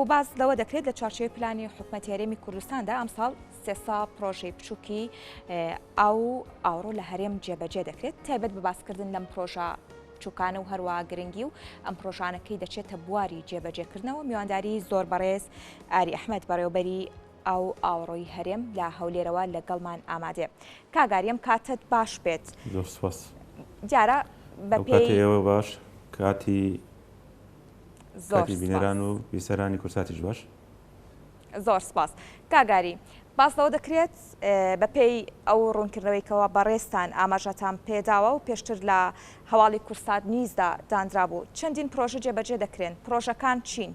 هەروەکو باز لەوە دەکرێت لە چارچێوەی پلانی حکوومەتی هەرێمی کوردستاندا ئەمساڵ 300 پرۆژەی بچووکی ئەو ئاوڕۆ لە هەرێم جێبەجێ دەکرێت تایبەت بە باسکردن لەم پرۆژە بچووکانە و هەروە گرنگی و ئەم پرۆژانەکەی دەچێتە بواری جێبەجێکردنەوە میوانداری زۆر بەڕێز ئاری ئەحمەد بەڕێوەبەری ئەو ئاوڕۆی هەرێم لە هەولێرەوە لەگەڵمان ئامادێ. کاگاریم کاتت باش بێت. زۆر سپاس. دیارە بەپێیەوە باش کاتی زۆر بینەران و بیسەرانی کورساتیش باش. زۆر سپاس. کاگاری باس لەوە دەکرێت بەپێی ئەو ڕوونکردنەوەیکەوە بەڕێستان ئاماژەتان پێداوە و پێشتر لە هەواڵی کورسات نیزدا دانرا بوو چەندین پرۆژە جێبەجێ دەکرێن پرۆژەکان چین؟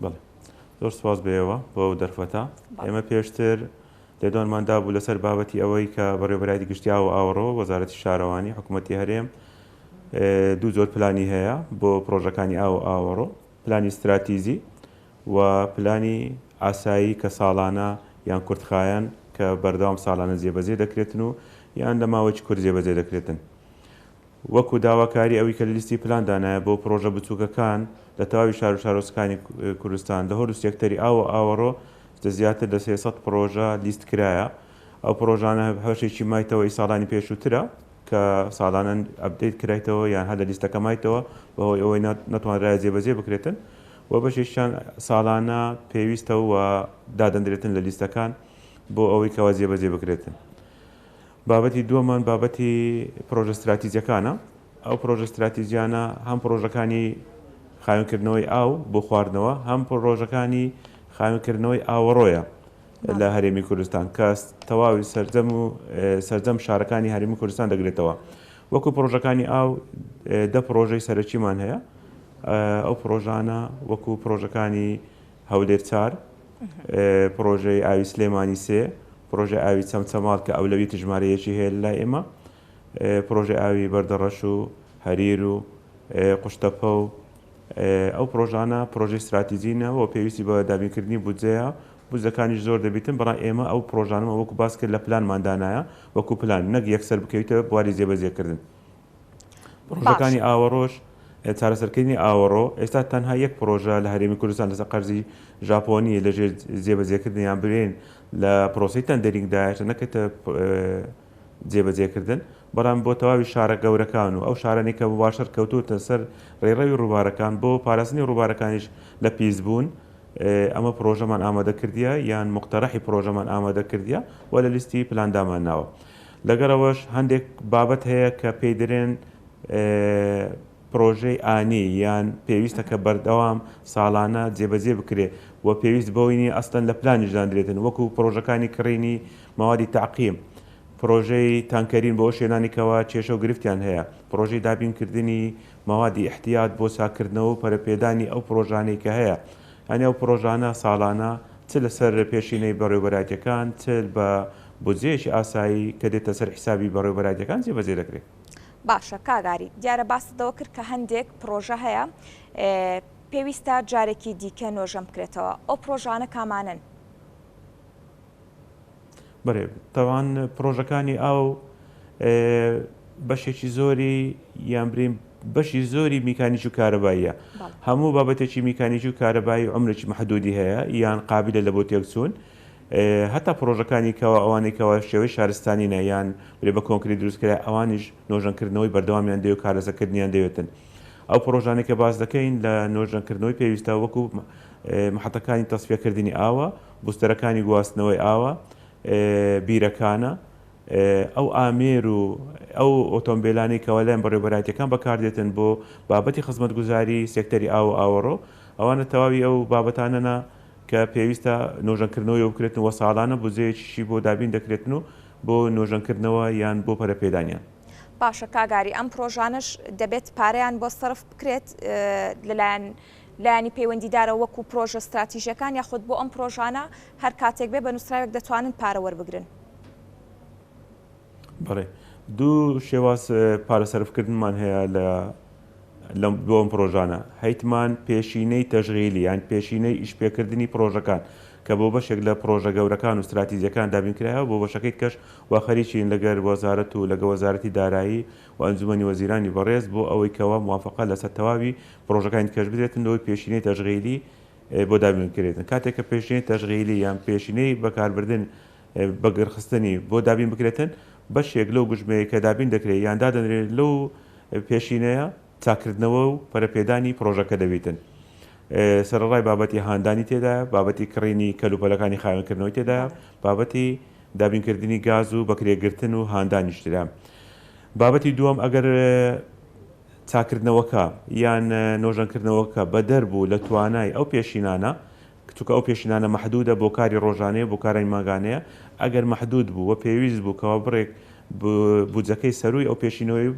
بەڵێ زۆر سپاس بێەوە بۆ دەرفەتە ئێمە پێشتر لێدوانماندا بوو لەسەر بابەتی ئەوەی کە بەڕێوەبەری گشتیا و ئاوڕۆ وەزارەتی شارەوانی حکوومەتی هەرێم دوو زۆر پلانی هەیە بۆ پرۆژەکانی ئاو ئاوەڕۆ پلانی استراتیزی و پلانی ئاسایی کە ساڵانە یان کورتخایەن کە بەردەوام ساڵانە جێبەجێ دەکرێتن و یان لە ماوەی کورد جێبەجێ دەکرێتن. وەکو داواکاری ئەوی کە لە لیستی پلاندانایە بۆ پرۆژە بچووکەکان لە تەواوی شار و شارۆچکانی کوردستان لە هەرو سێکتەری ئاو و ئاوەڕۆ زیاتر لە 300 پرۆژە لیست کرایە. ئەو پرۆژانە هەشێکی مایتەوەی ساڵانی پێشووترە کە ساڵانە ئەپدەیت کرایتەوە یان هەر لە لیستەکە مایتەوە بەهۆی ئەوەی نەتوانرایە جێبەجێ بکرێتن و بەشێکیان ساڵانە پێویستە و دادەندرێتن لە لیستەکان بۆ ئەوەی کەوا جێبەجێ بکرێتن. بابەتی دووەمان بابەتی پرۆژە استراتیزیەکانە. ئەو پرۆژە استراتیزیانە هەم پرۆژەکانی خاوێنکردنەوەی ئاو بۆ خواردنەوە هەم پرۆژەکانی خاوێنکردنەوەی ئاوەڕۆیە لە هەرێمی کوردستان کە تەواوی سەرجەم شارەکانی هەرێمی کوردستان دەگرێتەوە. وەکو پرۆژەکانی ئاو 10 پرۆژەی سەرەکیمان هەیە. ئەو پرۆژانە وەکو پرۆژەکانی هەولێر 4 پرۆژەی ئاوی سلێمانی 3 پرۆژە ئاوی چەمچەماڵ کە ئەولەویەتی ژمارەیەکی هەیە لای ئێمە پرۆژە ئاوی بەردەڕەش و هەریر و قوشتەپە و ئەو پرۆژانە پرۆژەی استراتیزیینەوە پێویستی بە دابینکردنی بودجەیە بودجەکانیش زۆر دەبیتن بەڵام ئێمە ئەو پرۆژانەوە وەکو باس کرد لە پلانماندانایە وەکو پلان نەک یەکسەر بکەویتەوە بواری جێبەجێکردن. پرۆژەکانی ئاوەڕۆژ چارەسەرکردنی ئاوەڕۆ ئێستا تەنها یەک پرۆژە لە هەرێمی کوردستان لەسەر قەرزی ژاپۆنی لەژێر جێبەجێکردنیان برێن لە پرۆسی تەندەرینگدایە نەکەتە جێبەجێکردن بەڵام بۆ تەواوی شارە گەورەکان و ئەو شارانێک کە باشەر کەوتوتە سەر ڕێڕەوی ڕووبارەکان بۆ پاراستنی ڕووبارەکانیش لە پیسبوون ئەمە پرۆژەمان ئامادەکردیە یان مقتەرەحی پرۆژەمان ئامادەکردیە و لە لیستی پلاندامان ناوە. لەگەرەوەش هەندێک بابەت هەیە کە پێی درێن پرۆژەی ئانی یان پێویستە کە بەردەوام ساڵانە جێبەجێ بکرێ و پێویست بۆینی ئەستەن لە پلانیشدانرێتن وەکو پرۆژەکانی کڕینی ماوادی تعقیم پرۆژەی تانکەرین بۆ شوێنانێکەوە کێشە و گرفتیان هەیە پرۆژەی دابینکردنی ماوادی احتیاط بۆ ساکردنەوە و پەرەپێدانی ئەو پرۆژانەی کە هەیە ئەنی ئەو پرۆژانە ساڵانە چ لەسەر پێشینەی بەڕێوەبەرایەتەکان چ بە بودجەیەکی ئاسایی کە دێتە سەر حسابی بەڕێوەبەرایەتەکان جێبەجێ دەکرێت. باشە کاگاری دیارە باستەوە کرد کە هەندێک پرۆژە هەیە پێویستە جارێکی دیکە نۆژەم بکرێتەوە ئەو پرۆژانە کامانن؟ بەێ تاوان پرۆژەکانی ئەو بەشێکی زۆری یان برین بەشی زۆری میکانیکی و کارەباییە هەموو بابەتێکی میکانیکی و کارەبایی عمرێکی محدودی هەیە یان قابلە لە بۆ تێکچوون هەتا پرۆژەکانی کەەوە ئەوانێکەوە شێوەی شارستانی نەیان برێ بە کۆنکری دروستکرا ئەوانیش نۆژەنکردنەوەی بەردەوامیان دێ و کارەسەکردنیان دەوێتن. ئەو پرۆژانێک کە باز دەکەین لە نۆژەنکردنەوەی پێویستە وەکو محەتەکانی تەسفیەکردنی ئاوە بوستەرەکانی گواستنەوەی ئاوە بیرەکانە ئەو ئامێر و ئەو ئۆتۆمبیلانی کەەوە لایەن بەڕێوەبەرایەتەکان بەکاردێتن بۆ بابەتی خزمەتگوزاری سێکتەری ئاو و ئاوەڕۆ ئەوانە تەواوی ئەو بابەتانەنا کە پێویستە نۆژەنکردنەوەی بکرێتن و ساڵانە بودجەیەکیشی بۆ دابین دەکرێتن و بۆ نۆژەنکردنەوە یان بۆ پەرەپێدانیان. باشە کاگاری ئەم پرۆژانش دەبێت پارەیان بۆ سەرف بکرێت لەلایەن لایانی پەیوەندیدارە وەکو پرۆژە استراتیژیەکان یاخود بۆ ئەم پرۆژانە هەر کاتێک بێ بە نووسراوێک دەتوانن پارە وەربگرن. بەڵێ دوو شێواز پارە سەرفکردنمان هەیە بۆم پرۆژانە هەیتمان پێشینەی تەژغیلی یان پێشینەی ئیشپێکردنی پرۆژەکان کە بۆ بەشێک لە پرۆژە گەورەکان و استراتیزیەکان دابینکرایەوە بۆ بەشەکەی کەش و خەریکین لەگەر وەزارەت و لەگە وەزارەتی دارایی و ئەنجومەنی وەزیرانی بەڕێز بۆ ئەوەی کەوە موافقە لەسەر تەواوی پرۆژەکانی کەش بدرێتن لەوەی پێشینەی تەژغیلی بۆ دابینکرێتن کاتێک کە پێشینەی تەژغیلی یان پێشینەی بەکاربردن بەگرخستنی بۆ دابین بکرێتن بەشێک لەو گژمەیە کە دابین دەکرێت یان دادەنرێت لەو پێشینەیە چاکردنەوە و پەرەپێدانی پرۆژەکە دەبێتن سەرڕای بابەتی هاندانی تێدا بابەتی کڕینی کەلوپەلەکانی خاوێنکردنەوەی تێدا بابەتی دابینکردنی گاز و بەکرێگرتن و هاندانیشترا بابەتی دووەم ئەگەر چاکردنەوەکە یان نۆژەنکردنەوەکە بە دەربوو لە توانای ئەو پێشینانە چونکە ئەو پێشینانە مەحدودە بۆ کاری ڕۆژانەیە بۆ کارانی ماگانەیە ئەگەر مەحدود بوو و پێویست بوو کەەوە بڕێک بودجەکەی سەروی ئەو پێشینەوەی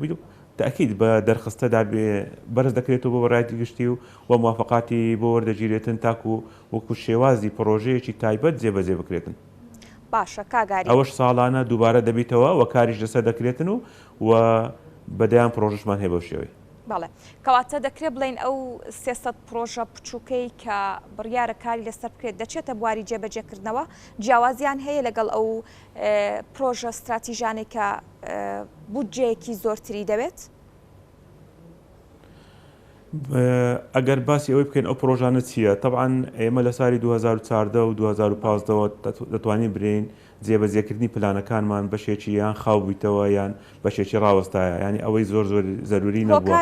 تاکید بە دەرخستەدا بەرز دەکرێتەوە بۆ بەڕایەتی گشتی و موافقاتی بۆ وەردەگیرێتن تاکو وەکو شێوازی پرۆژەیەکی تایبەت جێبەجێ بکرێتن باشە کاگاری ئەوەش ساڵانە دووبارە دەبیتەوە و کاریش لەسەر دەکرێتن و بەدەیان پرۆژشمان هەیە بەو شێوەی بەڵێ کەواتە دەکرێت بڵین ئەو 300 پرۆژە بچووکەی کە بڕیارە کاری لەسەر بکرێت دەچێتە بواری جێبەجێکردنەوە جیاوازیان هەیە لەگەڵ ئەو پرۆژە استراتیژانێک کە بودجەیەکی زۆرتری دەوێت ئەگەر باسی ئەوەی بکەین ئەو پرۆژانە چییە؟ طبعاً ئێمە لە ساری 2014 و 2015 دەتوانین برین جێبەجێکردنی پلانەکانمان بەشێکی یان خاوبیتەوە یان بەشێکی ڕاوەستایە ینی ئەوەی زۆر زۆر زەروری نەبووە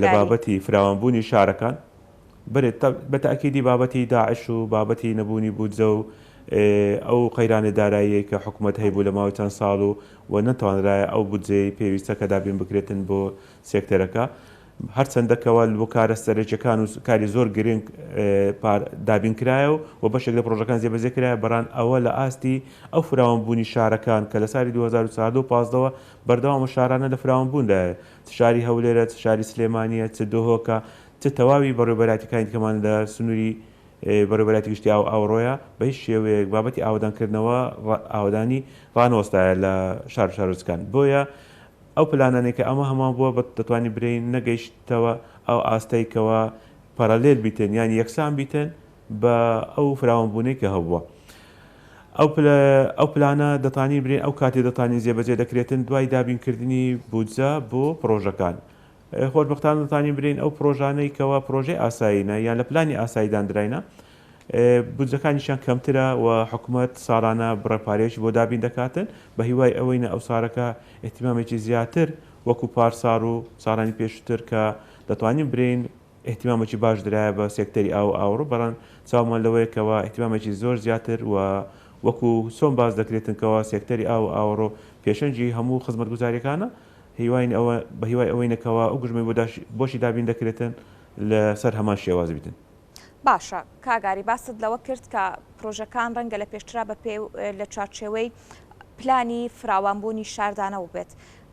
لە بابەتی فراوانبوونی شارەکان بێت بەتاکیدی بابەتی داعش و بابەتی نەبوونی بودجە و ئەو قەیرانی دارایی کە حکوومەت هەیبوو لە ماوەی چەند ساڵ و نەتوانرایە ئەو بودجەی پێویستە کە دابین بکرێتن بۆ سێکتەرەکە هەرچەندەکەوە بۆ کارە سەرەکیەکان و کاری زۆر گرنگ دابینکرایە و بەشێک لە پرۆژەکان جێبەجێکرایە بەران ئەوە لە ئاستی ئەو فراوانبوونی شارەکان کە لە ساری 2015 بەردەوام شارانە لە فراوانبووندا شاری هەولێرە شاری سلێمانیە چ دۆهۆکە چ تەواوی بەڕێوەبەراتەکانی کەمان لە سنووری بەڕێوەبەراتی گشتی ئاوڕۆیە بە هیچ شێوەیەک بابەتی ئاودانکردنەوە ئاودانی ڕانوەستایە لە شارۆچکان بۆیە ئەو پلانانێک کە ئەمە هەمان بووە بە دەتوانانی برین نەگەیشتەوە ئەو ئاستەیکەوە پەرەلێل بیتن یانی یەکسان بیتن بە ئەو فراوانبوونەی کە هەبووە ئەو پلانە دەتانی برین ئەو کاتی دەتانی جێبەجێ دەکرێتن دوای دابینکردنی بودجە بۆ پرۆژەکان خۆشبەختان دەتانی برین ئەو پرۆژانەی کەەوە پرۆژەی ئاساییە یان لە پلانی ئاساییدان درایە بودجەکانیشان کەمترە و حکوومەت ساڵانە بڕێپارێکی بۆ دابین دەکاتن بە هیوای ئەوەی ئەو سارەکە احتیمامێکی زیاتر وەکو پارسار و ساڵانی پێشتر کە دەتوانین برین احتیمامێکی باش درایە بە سێکتەری ئاوڕۆ بەڕان چاومان لەوەیەکەوە احتیمامێکی زۆر زیاتر و وەکو سۆم باز دەکرێتنکەوە سێکتەری ئاوڕۆ پێشەنجی هەموو خزمەتگوزاریەکانە هیواین ئەوە بە هیوای ئەوەینەکەوە ئەو گژمەی بۆشی دابین دەکرێتن لەسەر هەمان شێواز بیتن باشە کاگاری باست لەوە کرد کە پرۆژەکان ڕەنگە لە پێشترا بە پێ لە چارچێوەی پلانی فراوانبوونی شاردانەوە بێت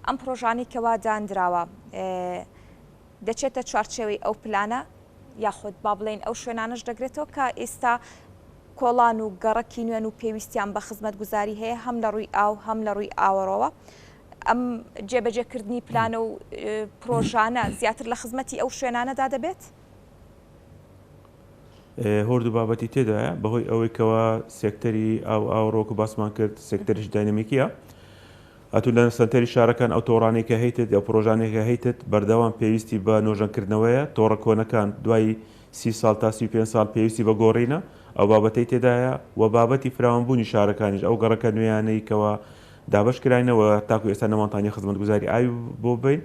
ئەم پرۆژانی کەوا دانراوە دەچێتە چارچێوەی ئەو پلانە یاخود با بڵێن ئەو شوێنانش دەگرێتەوە کە ئێستا کۆڵان و گەڕەکی نوێن و پێویستیان بە خزمەتگوزاری هەیە هەم لە ڕووی ئاو هەم لە ڕووی ئاوەڕەوە ئەم جێبەجێکردنی پلانە و پرۆژانە زیاتر لە خزمەتی ئەو شوێنانەدا دەبێت هۆردوو بابەتی تێدایە بەهۆی ئەوەی کەەوە سێکتەری ئاوڕۆک و باسمان کرد سێکتەریش داینەمیکیە ئەتو لە سنتەری شارەکان ئەو تۆڕانێکە هەیتت یا پرۆژانێکە هەیتت بەردەوام پێویستی بە نۆژەنکردنەوەیە تۆڕە کۆنەکان دوای 30 ساڵ تا 35 ساڵ پێویستی بە گۆڕینە ئەو بابەتی تێدایە و بابەتی فراوانبوونی شارەکانیش ئەو گەڕەکە نوێیانەی کەەوە دابش کرایەوە تاکو ئێستا نەمانتانی خزمەتگوزاری ئاوی بۆ بین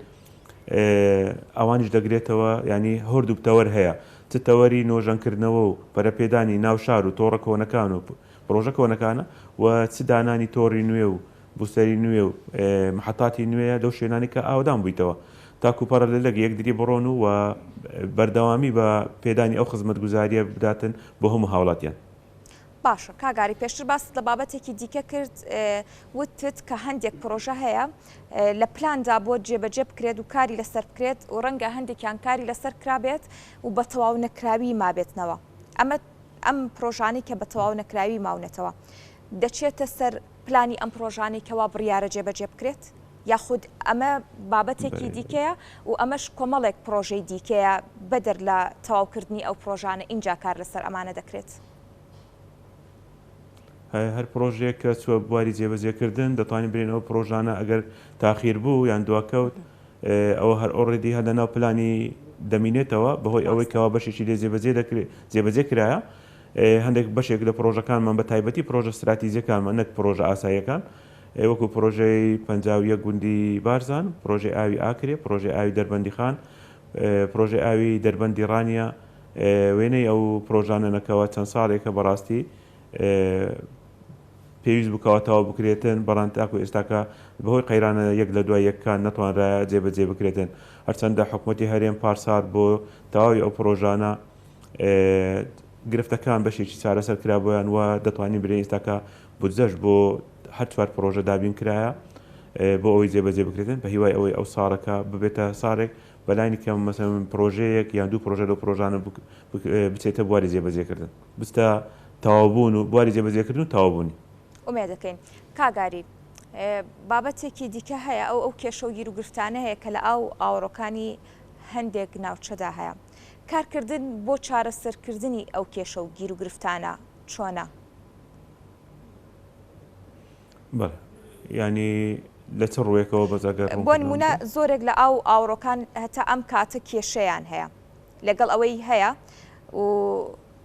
ئەوانیش دەگرێتەوە ینی هەردوو بتەوەر هەیە چ تەوەری نۆژەنکردنەوە و پەرەپێدانی ناو شار و تۆڕە کۆنەکان و پرۆژە کۆنەکانە و چ دانانی تۆڕی نوێ و بوستەری نوێ و محەتاتی نوێیە دەو شوێنانی کە ئاودان بوویتەوە تاکو پەرەلێک یەکدری بڕۆن و بەردەوامی بە پێدانی ئەو خزمەتگوزاریە بداتن بۆ هەموو هاوڵاتیان باشە کاگاری پێشتر باست لە بابەتێکی دیکە کرد وتت کە هەندێک پرۆژە هەیە لە پلاندا بۆ جێبەجێ بکرێت و کاری لەسەر بکرێت و ڕەنگە هەندێکیان کاری لەسەر کرابێت و بە تەواو نەکراوی مابێتنەوە ئەم پرۆژانی کە بە تەواو نەکراوی ماونێتەوە دەچێتە سەر پلانی ئەم پرۆژانی کەوا بڕیارە جێبەجێ بکرێت یاخود ئەمە بابەتێکی دیکەیە و ئەمەش کۆمەڵێک پرۆژەی دیکەیە بەدەر لە تەواوکردنی ئەو پرۆژانە اینجا کار لەسەر ئەمانە دەکرێت. هەر پرۆژێک کە چوە بواری جێبەجێکردن دەتوانین برین ئەو پرۆژانە ئەگەر تاخیر بوو یان دواکەوت ئەوە هەر ئۆڕێدی هەدە ناو پلانی دەمینێتەوە بەهۆی ئەوەی کەوا بەشێکی لێ جێبەجێ کرایە. هەندێک بەشێک لە پرۆژەکانمان بە تایبەتی پرۆژە استراتیزیەکانمان نەک پرۆژە ئاساییەکان وەکو پرۆژەی 51 گوندی بارزان، پرۆژەی ئاوی ئاکرێ، پرۆژەی ئاوی دەربەندی خان، پرۆژەی ئاوی دەربەندی ڕانیە، وێنەی ئەو پرۆژانەکەەوە چەند ساڵێکە بەڕاستی پێویست بکەوەتەوە بکرێتن بەڵام تاکو ئێستاکە بەهۆی قەیرانە یەک لە دوای یەککان نەتوانرا جێبەجێ بکرێتن. هەرچەندە حکوومەتی هەرێم پارسال بۆ تەواوی ئەو پرۆژانە گرفتەکان بەشێکی چارەسەر کرابوویان و دەتوانین برێن ئێستاکە بودجەش بۆ هەر چوار پرۆژە دابین کرایە بۆ ئەوەی جێبەجێ بکرێتن بە هیوای ئەوەی ئەو ساڵەکە ببێتە ساڕێک بەلایانی کەم مەسەڵەن پرۆژەیەک یان دوو پرۆژە لەو پرۆژانە بچێتە بواری جێبەجێکردن بستە تەواوبوون و بواری جێبەجێکردن و تەواوبوونی. ئومێ دەکەین کاگاری بابەتێکی دیکە هەیە ئەو کێشە و گیر و گرفتانە هەیە کە لە ئاوڕۆکانی هەندێک ناوچەدا هەیە. کارکردن بۆ چارەسەرکردنی ئەو کێشە و گیر و گرفتانە چۆنە؟ بەڵێ ینی لە چ ڕوویەکەوە بەزەگەر بۆ نمونە زۆرێک لە ئاوڕۆکان هەتا ئەم کاتە کێشەیان هەیە لەگەڵ ئەوەی هەیە و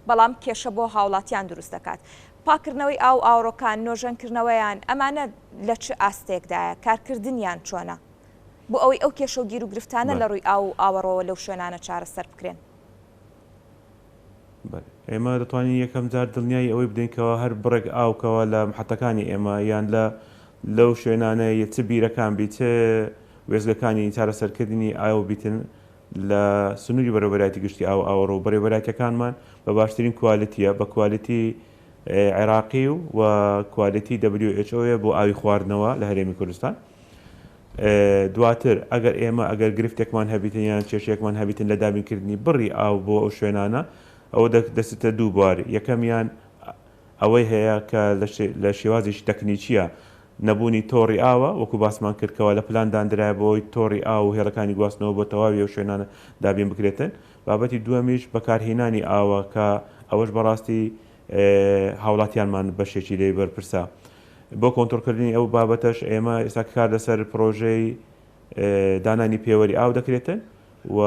بەڵام کێشە بۆ هاوڵاتیان دروست دەکات. پاکردنەوەی ئاوڕۆکان نۆژەنکردنەوەیان ئەمانە لە چ ئاستێکدایە کارکردنیان چۆنە بۆ ئەوەی ئەو کێشە و گیر و گرفتانە لە ڕووی ئاوەڕەوە لەو شوێنانە چارەسەر بکرێن. ئێمە دەتوانین یەکەم جار دڵنیایی ئەوەی بدەینکەوە هەر بڕێک ئاوکەوە لە محەتەکانی ئێمە یان لەو شوێنانەیە چ بیرەکان بیت وێزگەکانی چارەسەرکردنی ئاو بیتن لە سنووری بەرەبەرایەتی گشتی ئاوەڕۆ و بەرەبەرایەتەکانمان بە باشترین کوالیتیە بە کوالیتی عێراقی و کوالیتی WHO بۆ ئاوی خواردنەوە لە هەرێمی کوردستان. دواتر ئەگەر گرفتێکمان هەبیتن یان کێشەیەکمان هەبیتن لە دابینکردنی بڕی ئاو بۆ ئەو شوێنانە ئەوە دەستە دوو بواری. یەکەمیان ئەوەی هەیە کە لە شێوازیش تەکنیکیە نەبوونی تۆڕی ئاوە وەکو باسمان کردکەوە لە پلاندانرای بۆی تۆڕی ئاو و هێڵەکانی گواستنەوە بۆ تەواوی ئەو شوێنانە دابین بکرێتن. بابەتی دووەمیش بەکارهێنانی ئاوە کە ئەوەش بەڕاستی هاوڵاتیانمان بەشێکی لێ بەرپرسا. بۆ کۆنتڕۆلکردنی ئەو بابەتەش ئێمە ئێستا کار لەسەر پرۆژەی دانانی پێوەری ئاو دەکرێتن و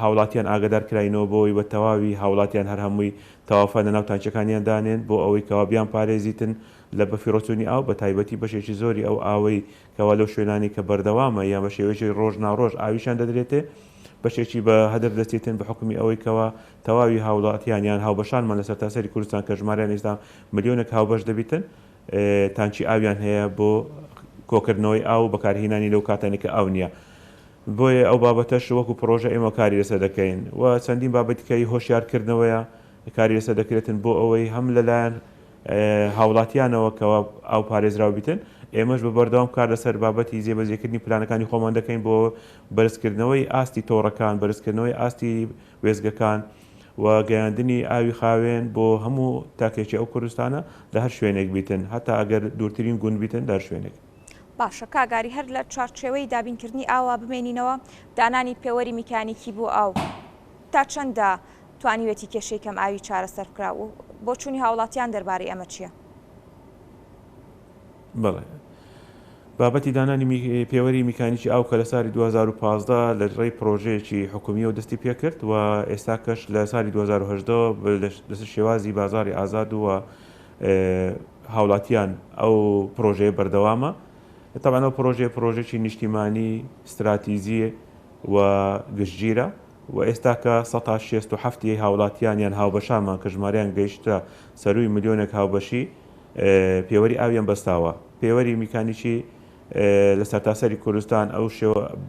هاوڵاتیان ئاگدار کراینەوە بۆی بە تەواوی هاوڵاتیان هەر هەمووی تەوافە لە ناو تانچەکانیان دانێن بۆ ئەوەی کەوابیان پارێزیتن لە بەفیڕۆچوونی ئاو بە تایبەتی بەشێکی زۆری ئەو ئاوەی کەوا لەو شوێنانی کە بەردەوامە یان بە شێوەیەکی ڕۆژ ناڕۆژ ئاویشان دەدرێتێ بەشێکی بە هەدەف دەستێتن بە حکومی ئەوەی کەوا تەواوی هاوڵاتیان یان هاوبەشانمان لە سەرتاسەری کوردستان کە ژمارەیان ئێستا ملیۆنێک هاوبەش دەبیتن تانچی ئاویان هەیە بۆ کۆکردنەوەی ئاو بەکارهێنانی لەو کاتانێکە ئاو نییە. بۆیە ئەو بابەتەش وەکو پرۆژە ئێمە کاری لەسەر دەکەین و چەندین بابەتیکەی هۆشیارکردنەوەیە کاری لەسەر دەکرێتن بۆ ئەوەی هەم لەلایەن هاوڵاتیانەوە کەوا ئاو پارێزراو بیتن ئێمەش بە بەردەوام کار لەسەر بابەتی جێبەجێکردنی پلانەکانی خۆمان دەکەین بۆ بەرزکردنەوەی ئاستی تۆڕەکان بەرزکردنەوەی ئاستی وێزگەکان و گەیاندنی ئاوی خاوێن بۆ هەموو تاکێکی ئەو کوردستانە لە هەر شوێنێک بیتن هەتا ئەگەر دوورترین گوند بیتن در شوێنێک. باشە کاگاری هەر لە چارچێوەی دابینکردنی ئاوا بمێنینەوە دانانی پێوەری میکانیکی بۆ ئاو تا چەندە توانیوێتی کێشەی کەم ئاوی چارەسەر کرا و بۆ چوونی هاوڵاتیان دەربارەی ئەمە چییە؟ بەڵێ بابەتی دانانی پێوەری میکانیکی ئاو کە لە ساڵی 2015 لە ڕێی پرۆژەیەکی حکومی و دەستی پێ کرد و ئێستا کەش لە ساڵی 2010 لەسەر شێوازی بازاری ئازاد و هاوڵاتیان ئەو پرۆژەیە بەردەوامە. طبعا ئەو پرۆژێکی نیشتیمانی استراتیزیە و گشتگیرە و ئێستا کە 167 هاوڵاتیان یان هاوبەشامان کە ژمارەیان گەیشتە سەرووی ملیۆنێک هاوبەشی پێوەری ئاویان بەستاوە. پێوەری میکانیکی لە سەرتاسەری کوردستان ئەو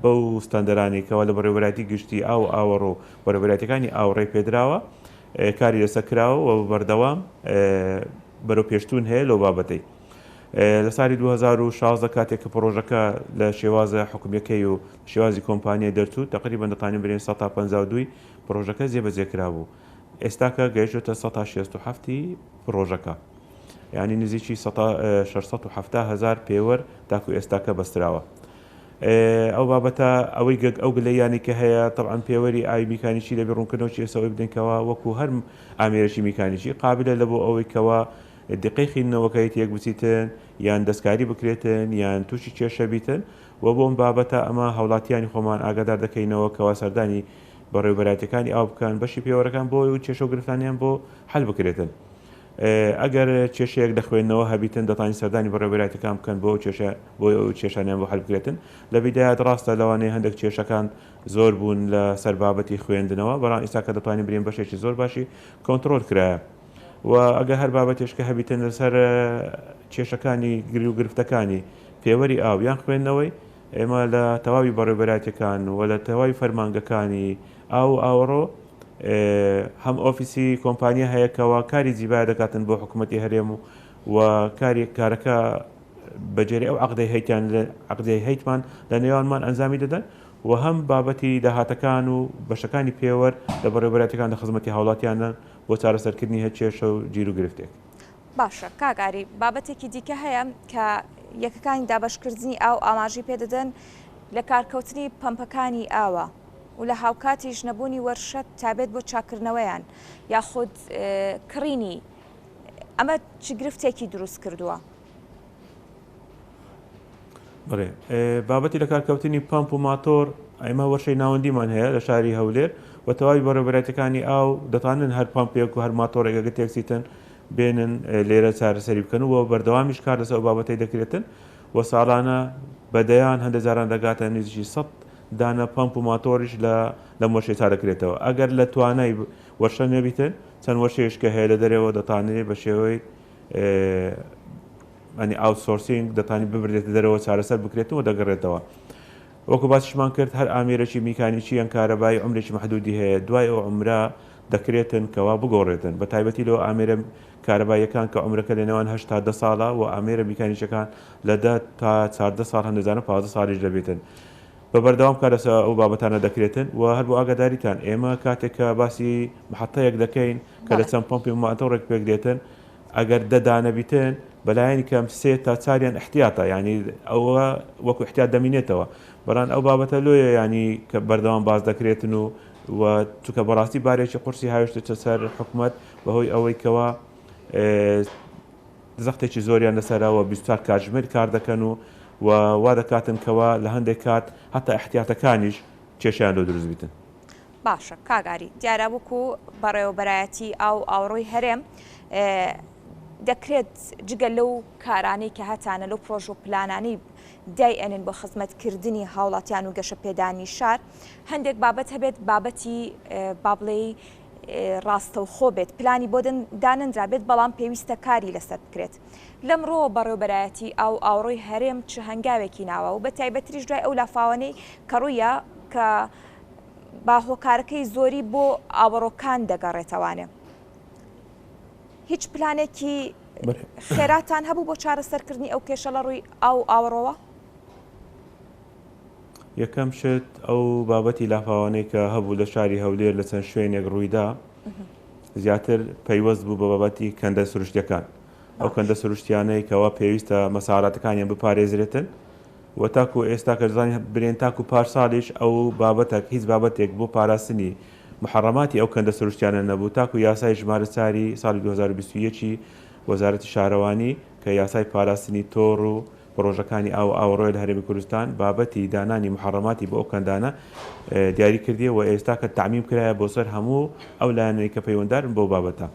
بەو ستاندەرانی کەەوە لە بەڕێوەبەرایەتی گشتی ئاو ئاوەڕۆ بەڕێوەبەرایەتەکانی ئاوڕێ پێدراوە کاری لەسەر کراوە و بەردەوام بەرەو پێشتون هەیە لەو بابەتەی. لە ساڵی 2016 کاتێک کە پرۆژەکە لە شێوازە حکومیەکەی و شێوازی کۆمپانیای دەرچوو تقریبا دەتوانین برێن 152 پرۆژەکە جێبەجێکرا بوو. ئێستاکە گەیشتە 167 پرۆژەکە یعنی نزیکی 670,000 پێوەر تاکو ئێستاکە بەستراوە. ئەو بابەتە ئەوەی ئەو گلەیانی کە هەیە طبعاً پێوەری ئاوی میکانیکی لەبێ ڕوونکردنەوە چێسەوەی بدەنکەوە وەکو هەر ئامێرەی میکانیکی قابلە لە بۆ ئەوەی کەوە دقەی خوێندنەوەکەی تێک بچیتن یان دەستکاری بکرێتن یان تووشی کێشە بیتن و بۆم بابەتە ئەمە هەوڵاتیانی خۆمان ئاگادار دەکەینەوە کەوا سەردانی بەڕێوەبەرایەتەکانی ئاو بکەن بەشی پێوەرەکان بۆ و کێشە و گرفتانیان بۆ حل بکرێتن. ئەگەر کێشەیەک دەخوێنەوە هەبیتن دەتانی سەردانی بەڕێوەبەرایەتەکان بکەن بۆ کێشە بۆ ئەو کێشانیان بۆ حل بکرێتن. لە بیدایات ڕاستە لەوانەیە هەندێک کێشەکان زۆر بوون لە سەر بابەتی خوێندنەوە بەڵام ئێستا کە دەتوانین برین بەشێکی زۆر باشی کۆنتترۆل کرایە و ئەگە هەر بابەتێشکە هەبیتن لەسەر کێشەکانی گری و گرفتەکانی پێوەری ئاو یان خوێندنەوەی ئێمە لە تەواوی بەڕێوەبەرایەتەکان و لە تەواوی فەرمانگەکانی ئاوڕۆ هەم ئۆفیسی کۆمپانیا هەیەکەوە کاری جیبای دەکاتن بۆ حکوومەتی هەرێم و کارەکە بەجێری ئەو عقدەی هەیتمان لە نێوانمان ئەنجامی دەدەن و هەم بابەتی داهاتەکان و بەشەکانی پێوەەر لە بەڕێوەبەرایەتەکان لە خزمەتی هاوڵاتیانە بۆ چارەسەرکردنی هەر کێشە و گیر و گرفتێک. باشە کاگاری بابەتێکی دیکە هەیە کە یەکەکانی دابشکردنی ئاو ئاماژی پێدەدەن لە کارکەوتنی پەمپەکانی ئاوە و لە هاوکاتیش نەبوونی وەرشەت تابێت بۆ چاکردنەوەیان یاخود کڕینی ئەمە چ گرفتێکی دروست کردووە؟ بڵێ بابەتی لە کارکەوتنی پەمپ و ماتۆر ئەمە وەرشەی ناوەندیمان هەیە لە شاری هەولێر و تەواوی بەڕێوەبەرایەتەکانی ئاو دەتوانن هەر پەمپێک و هەر ماتۆرێکەکە تێکسیتن بێنن لێرە چارەسەری بکەن و بەردەوامیش کار لەسەر ئەو بابەتەی دەکرێتن و ساڵانە بەدەیان هەندێک جاران دەگاتە نزیکی 100 دانە پەمپ و ماتۆریش لە وەرشەی چارەکرێتەوە ئەگەر لە توانای وەرشە نەبیتن چەند وەرشەیەشکە هەیە لە دەرەوە دەتانێت بە شێوەی ئەنی ئاوتسۆرسینگ دەتانی ببرێتە دەرەوە چارەسەر بکرێتەوە و دەگەڕێتەوە. وەکو باسیشمان کرد هەر ئامێرەی میکانیکی یان کارەبای عمرێکی محدودی هەیە دوای ئەو عمرە دەکرێتن کەوا بگۆڕێتن بە تایبەتی لەوە ئامێرە کارەبایەکان کە عمرەکە لە نێوان 8 تا 10 ساڵە و ئامێرە میکانیکەکان لە 10 تا 14 ساڵ هەندێکجارە 15 ساڵیش دەبێتن. بە بەردەوام کار لەسەر ئەو بابەتانە دەکرێتن و هەر بۆ ئاگاداریتان ئێمە کاتێککە باسی محەتەیەک دەکەین کە لە چەند پۆمپی ماتۆڕێک پێک دێتن ئەگەر دەدانە بیتن بەلایەنی کەم 3 تا 4 احتیاتە ینی ئەوە وەکو احتیات دەمینێتەوە بەڵام ئەو بابەتە لۆیە ینی کە بەردەوام باز دەکرێتن و چونکە بەڕاستی بارێکی قورسی هاوێشتە سەر حکوومەت بەهۆی ئەوەی کەوە زەختێکی زۆریان لەسەرەوە 24 کاتژمێر کار دەکەن و وا دەکاتن کەوە لە هەندێک کات هەتا احتیاتەکانیش کێشیان لۆ دروست بیتن. باشە کاگاری دیارە وەکو بەڕێوەبەرایەتی ئاوڕۆی هەرێم دەکرێت جگە لەو کارانەی کە هەتانە لەو پرۆژ و پلانانی دایئەنن بۆ خزمەتکردنی هاوڵاتیان و گەشەپێدانی شار هەندێک بابەت هەبێت بابەتی بابڵێی ڕاستەوخۆ بێت پلانی بۆ دانەنرا بێت بەڵام پێویستە کاری لەسەر بکرێت لەمڕۆ بەڕێوەبەرایەتی ئاوڕۆی هەرێم چ هەنگاوێکی ناوە و بە تایبەتریش دوای ئەو لافاوانەی کە ڕوویە کە باهۆکارەکەی زۆری بۆ ئاوەڕۆکان دەگەڕێتەوانێ هیچ پلانێکی خێراتان هەبوو بۆ چارەسەرکردنی ئەو کێشە لە ڕووی ئاوڕۆوە؟ یەکەم شت ئەو بابەتی لافاوانەی کە هەبوو لە شاری هەولێر لە چەند شوێنێک ڕوویدا زیاتر پەیوەست بوو بە بابەتی کەندە سروشتیەکان ئەو کەندە سروشتیانەی کەوا پێویستە مەساڕاتەکانیان بپارێزرێتن و تاکو ئێستا کەزانانی برێن تاکو پارساڵیش ئەو بابەتێک هیچ بابەتێک بۆ پاراستنی محەڕەماتی ئەو کەندە سروشتیانە نەبوو تاکو یاسای ژمارە چاری ساڵی 2021 وەزارەتی شارەوانی کە یاسای پاراستنی تۆڕ و پرۆژەکانی ئاوڕۆی لە هەرێمی کوردستان بابەتی دانانی محەڕەماتی بۆ ئەو کەندانە دیاری کردی و ئێستا کە تعمیم کرایە بۆ سەر هەموو ئەو لایەنەی کە پەیوەنددارن بۆ بابەتە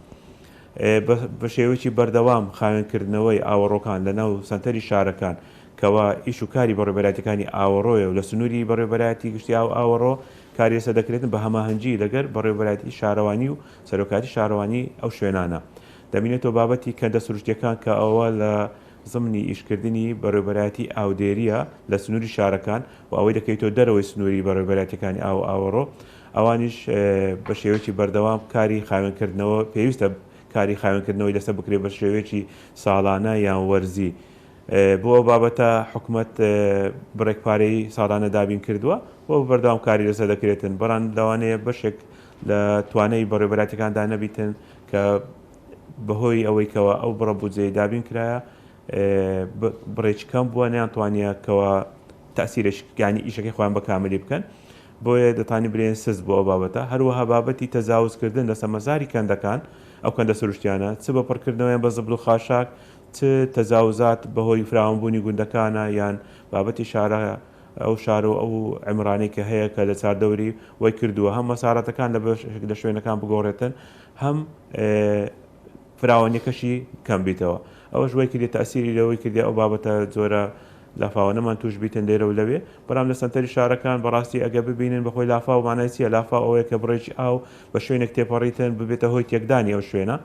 بە شێوەیەکی بەردەوام خاوێنکردنەوەی ئاوەڕۆکان لەناو سنتەری شارەکان کەوا ئیش و کاری بەڕێوەبەرایەتەکانی ئاوەڕۆیە و لە سنووری بەڕێوەبەرایەتی گشتی ئاوەڕۆ کاری ئێستا دەکرێتن بە هەماهەنگی لەگەر بەڕێوەبەرایەتی شارەوانی و سەرۆکاتی شارەوانی ئەو شوێنانە دەبینێتەوە بابەتی کەندە سروشتیەکان کە ئەوە لە زمانی ئیشکردنی بەڕێوەبەرایەتی ئاودێریە لە سنووری شارەکان و ئەوەی دەکەیتەوە دەرەوەی سنووری بەڕێوەبەرایەتەکانی ئاوەڕۆ ئەوانیش بە شێوەیەکی بەردەوام کاری خاوێنکردنەوە پێویستە کاری خاوێنکردنەوەی لەسەر بکرێت بە شێوەیەکی ساڵانە یان وەرزی بۆ ئەو بابەتە حکوومەت بڕێکپارەی ساڵانە دابین کردووە بۆ بەردەوام کاری لەسەر دەکرێتن بەڕان لەوانەیە بەشێک لە توانای بەڕێوەبەرایەتەکاندا نەبیتن کە بەهۆی ئەوەی کەوە ئەو بڕە بودجەی دابین کرایە بڕێک کەم بووە نەیانتوانیە کەوە تەسیرش گانی ئیشەکەی خۆیان بە کاملی بکەن بۆیە دەتانی برێن سست بۆ ئەو بابەتە هەروەها بابەتی تەجاوزکردن لە سەمەزاری کەندەکان ئەو کەندە سروشتیانە چ بە پڕکردنەوەیان بە زبل و خاشاک چ تەجاوزات بەهۆی فراوانبوونی گوندەکانە یان بابەتی شارە ئەو شار و ئەو عمرانەی کە هەیە کە لە چاردەوری وای کردووە هەم مەسارەتەکان لە شوێنەکان بگۆڕێتن هەم فراوانیەکەشی کەم بیتەوە ئەوەش وای کردێت تەسیری لەوەی کردی ئەو بابەتە جۆرە لافاوانەمان توش بیتن لێرە و لەوێ بەڵام لە سنتەری شارەکان بەڕاستی ئەگە ببینن بەخۆی لافا و مانای چیە لافا ئەوەیە کە بڕێکی ئاو بە شوێنێک تێپەڕیتن ببێتە هۆی تێکدانی ئەو شوێنە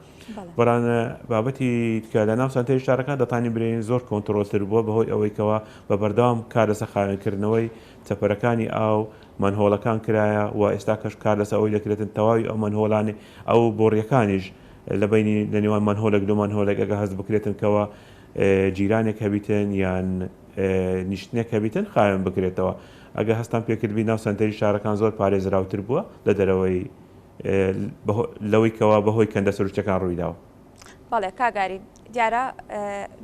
بەڵام بابەتی کە لە ناو سنتەری شارەکان دەتانی برێن زۆر کۆنتترۆلتر بووە بەهۆی ئەوەی کەەوە بە بەردەوام کار لەسەر خاوێنکردنەوەی چەپەرەکانی ئاو منهۆڵەکان کرایە و ئێستا کەش کار لەسەر ئەوی دەکرێتن تەواوی ئەو منهۆڵانی ئەو بۆڕیەکانیش لە بینی لە نێوان منهۆلێک دو منهۆلێک ئەگە هەست بکرێتن کەەوە جیرانێک هەبیتن یان نیشتنێک هەبیتن خاوێن بکرێتەوە ئەگە هەستان پێکردبی ناو سنتەری شارەکان زۆر پارێزراوتر بووە لە دەرەوەی لەوەی کەوا بەهۆی کەندە سروشتەکان ڕوویداوە. بەڵێ کاگاری دیارە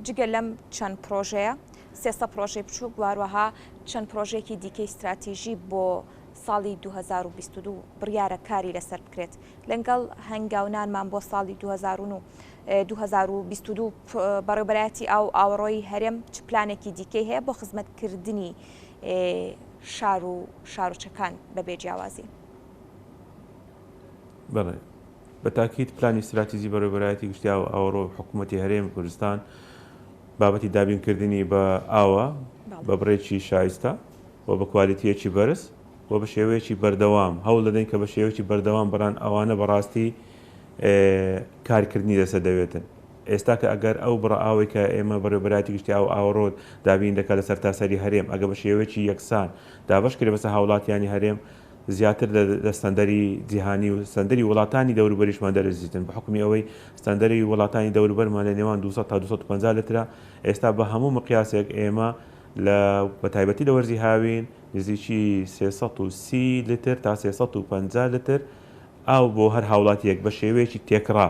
جگە لەم چەند پرۆژەیە 300 پرۆژەی بچووک واروەها چەند پرۆژێکی دیکەی استراتیژی بۆ ساڵی 2022 بڕیارە کاری لەسەر بکرێت لەنگەڵ هەنگاونانمان بۆ ساڵی 2022 بەڕێوەبەرایەتی ئەو ئاوەڕۆی هەرێم چ پلانێکی دیکەی هەیە بۆ خزمەتکردنی شار و شارۆچەکان بەبێ جیاوازی. بەڵێ بە تاکید پلانی استراتیژی بەڕێوەبەرایەتی گشتی و ئاوەڕۆ حکوومەتی هەرێمی کوردستان بابەتی دابینکردنی بە ئاوە بە بڕێکی شایستە و بە کوالیتیەکی بەرز و بە شێوەیەکی بەردەوام هەوڵ دەدەین کە بە شێوەیەکی بەردەوام بەران ئەوانە بەڕاستی کارکردنی دەسە دەوێتن ئێستا کە ئەگەر ئەو بڕە ئاوی کە ئێمە بەڕێوەبەرایەتی گشتی ئەو ئاوەڕۆ دابین دەکات لە سەرتاسەری هەرێم ئەگە بە شێوەیەکی یەکسان دابەش کرێ بەسەر هاوڵاتیانی هەرێم زیاتر لە ستەندەری جیهانی و ستەندەری وڵاتانی دەوروبەریشمان دەرەزیتن بە حکمی ئەوەی ستەندەری وڵاتانی دەوروبەرمان لە نێوان 200 تا 250 لترە ئێستا بە هەموو مقیاسێک ئێمە لە بەتایبەتی لە وەرزی هاوین نزیکی 330 لتر تا 350 لتر ئاو بۆ هەر هاوڵاتیەک بە شێوەیەکی تێکڕا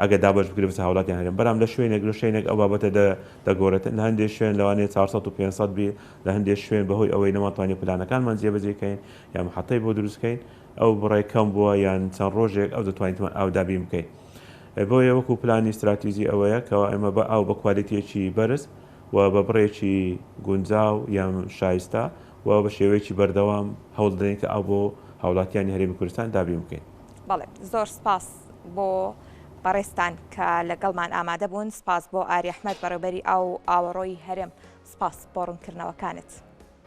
ئەگە دابش بگرێت بەسەر هاوڵاتیان هەرێم بەرام لە شوێنێک لە شوێنێک ئەو بابەتە دەگۆڕێتن لە هەندێک شوێن لەوانەیە 400 و 500 بی لە هەندێک شوێن بەهۆی ئەوەی نەماتوانێت پلانەکانمان جێبەجێکەین یان محەتەی بۆ دروستکەین ئەو بڕای کەم بووە یان چەند ڕۆژێک ئەو دەتوانیتمان ئاو دابین بکەین بۆیە وەکو پلانی استراتیژی ئەوەیە کەەوە ئێمە بە ئاو بە کوالیتیەکی بەرز و بە بڕێکی گونجاو یان شایستە و بە شێوەیەکی بەردەوام هەوڵ دەدەین کە ئەو بۆ هاوڵاتیانی هەرێمی کوردستان دابین بکەین. بەڵێ زۆر سپاس بۆ بەڕێستان کە لەگەڵمان ئامادە بوون سپاس بۆ ئاری ئەحمەد بەڕێوەبەری ئەو ئاوەڕۆی هەرێم سپاس بۆ ڕوونکردنەوەکانت.